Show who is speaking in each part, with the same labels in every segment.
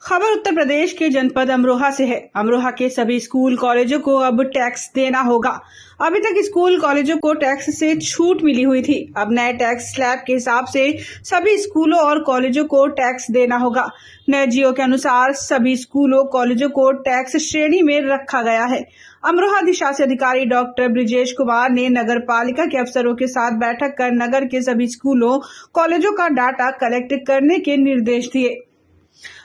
Speaker 1: खबर उत्तर प्रदेश के जनपद अमरोहा से है। अमरोहा के सभी स्कूल कॉलेजों को अब टैक्स देना होगा। अभी तक स्कूल कॉलेजों को टैक्स से छूट मिली हुई थी। अब नए टैक्स स्लैब के हिसाब से सभी स्कूलों और कॉलेजों को टैक्स देना होगा। नए जियो के अनुसार सभी स्कूलों कॉलेजों को टैक्स श्रेणी में रखा गया है। अमरोहा अधिशासी अधिकारी डॉक्टर ब्रिजेश कुमार ने नगर पालिका के अफसरों के साथ बैठक कर नगर के सभी स्कूलों कॉलेजों का डाटा कलेक्ट करने के निर्देश दिए।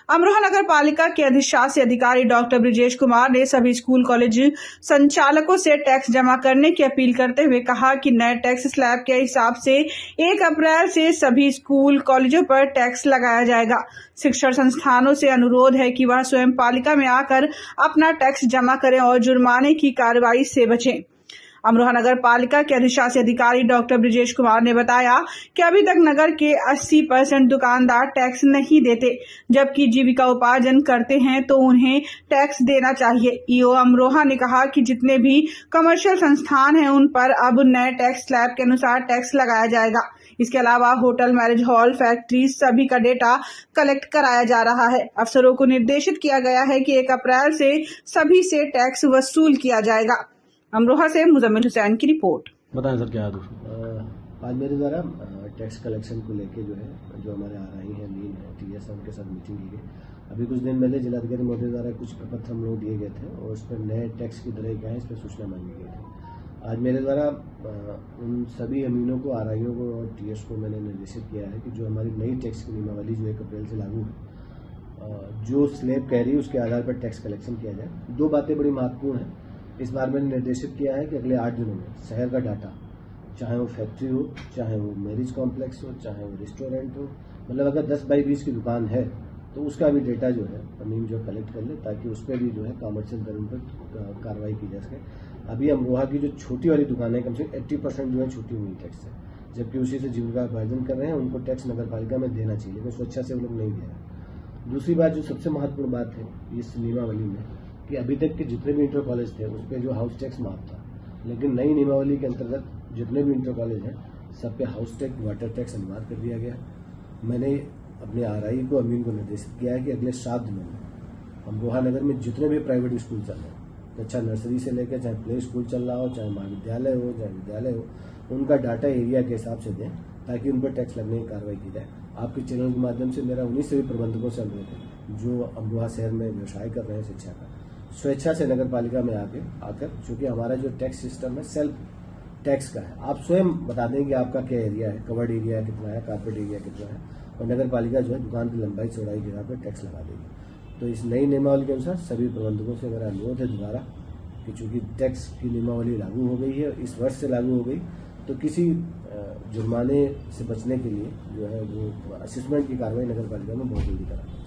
Speaker 1: अमरोहा नगर पालिका के अधिशासी अधिकारी डॉक्टर ब्रिजेश कुमार ने सभी स्कूल कॉलेज संचालकों से टैक्स जमा करने की अपील करते हुए कहा कि नए टैक्स स्लैब के हिसाब से 1 अप्रैल से सभी स्कूल कॉलेजों पर टैक्स लगाया जाएगा। शिक्षण संस्थानों से अनुरोध है कि वह स्वयं पालिका में आकर अपना टैक्स जमा करें और जुर्माने की कार्रवाई से बचें। अमरोहा नगर पालिका के अधिशासी अधिकारी डॉक्टर ब्रिजेश कुमार ने बताया कि अभी तक नगर के 80% दुकानदार टैक्स नहीं देते, जबकि जीविका उपार्जन करते हैं तो उन्हें टैक्स देना चाहिए। ईओ अमरोहा ने कहा कि जितने भी कमर्शियल संस्थान हैं उन पर अब नए टैक्स स्लैब के अनुसार टैक्स लगाया जाएगा। इसके अलावा होटल, मैरिज हॉल, फैक्ट्री सभी का डेटा कलेक्ट कराया जा रहा है। अफसरों को निर्देशित किया गया है कि 1 अप्रैल से सभी से टैक्स वसूल किया जाएगा। अमरोहा से मुजम्मिल हुसैन की रिपोर्ट।
Speaker 2: बताएं सर, क्या आज मेरे द्वारा टैक्स कलेक्शन को लेके जो हमारे RI हैं, मीन है, TS है, उनके साथ मीटिंग की गई। अभी कुछ दिन पहले जिलाधिकारी महोदय द्वारा कुछ प्रपत्र हम लोग दिए गए थे और उस पर नए टैक्स की दरें क्या है इस पर सूचना मांगी गई थी। आज मेरे द्वारा उन सभी अमीनों को, RIओं को और TS को मैंने निर्देशित किया है कि जो हमारी नई टैक्स की नियमावली जो 1 अप्रैल से लागू है, जो स्लैब कह रही है उसके आधार पर टैक्स कलेक्शन किया जाए। 2 बातें बड़ी महत्वपूर्ण हैं। इस बार मैंने निर्देशित किया है कि अगले 8 दिनों में शहर का डाटा, चाहे वो फैक्ट्री हो, चाहे वो मैरिज कॉम्प्लेक्स हो, चाहे वो रेस्टोरेंट हो, मतलब अगर 10 बाई 20 की दुकान है तो उसका भी डेटा जो है अमीन जो कलेक्ट कर ले, ताकि उस पर भी जो है कॉमर्शियल दरों पर कार्रवाई की जा सके। अभी अमरोहा की जो छोटी वाली दुकान है, कम से कम 80% जो है छूटी हुई टैक्स है, जबकि उसी से जीविका उपार्जन कर रहे हैं। उनको टैक्स नगर पालिका में देना चाहिए, लेकिन स्वेच्छा से वो लोग नहीं दे रहे। दूसरी बात जो सबसे महत्वपूर्ण बात है इस नियमावली में कि अभी तक के जितने भी इंटर कॉलेज थे उस पर जो हाउस टैक्स माफ था, लेकिन नई नियमावली के अंतर्गत जितने भी इंटर कॉलेज हैं सब पे हाउस टैक्स, वाटर टैक्स अनिवार्य कर दिया गया। मैंने अपने RI को, अमीन को निर्देशित किया है कि अगले 7 दिनों में अमरोहा नगर में जितने भी प्राइवेट स्कूल चल रहे हैं, अच्छा नर्सरी से लेकर चाहे प्ले स्कूल चल रहा हो, चाहे महाविद्यालय हो, चाहे विद्यालय हो, उनका डाटा एरिया के हिसाब से दें ताकि उन पर टैक्स लगने की कार्रवाई की जाए। आपके चैनल के माध्यम से मेरा उन्हीं सभी प्रबंधकों से अनुरोध है जो अमरोहा शहर में व्यवसाय कर रहे हैं शिक्षा का, स्वेच्छा से नगर पालिका में आकर, चूंकि हमारा जो टैक्स सिस्टम है सेल्फ टैक्स का है, आप स्वयं बता दें कि आपका क्या एरिया है, कवर्ड एरिया कितना है, कारपेट एरिया कितना है, और नगर पालिका जो है दुकान की लंबाई चौड़ाई के हिसाब पर टैक्स लगा देगी। तो इस नई नियमावली के अनुसार सभी प्रबंधकों से मेरा अनुरोध है दोबारा कि चूंकि टैक्स की नियमावली लागू हो गई है, इस वर्ष से लागू हो गई, तो किसी जुर्माने से बचने के लिए जो है वो असेसमेंट की कार्रवाई नगर पालिका में बहुत जल्दी करा।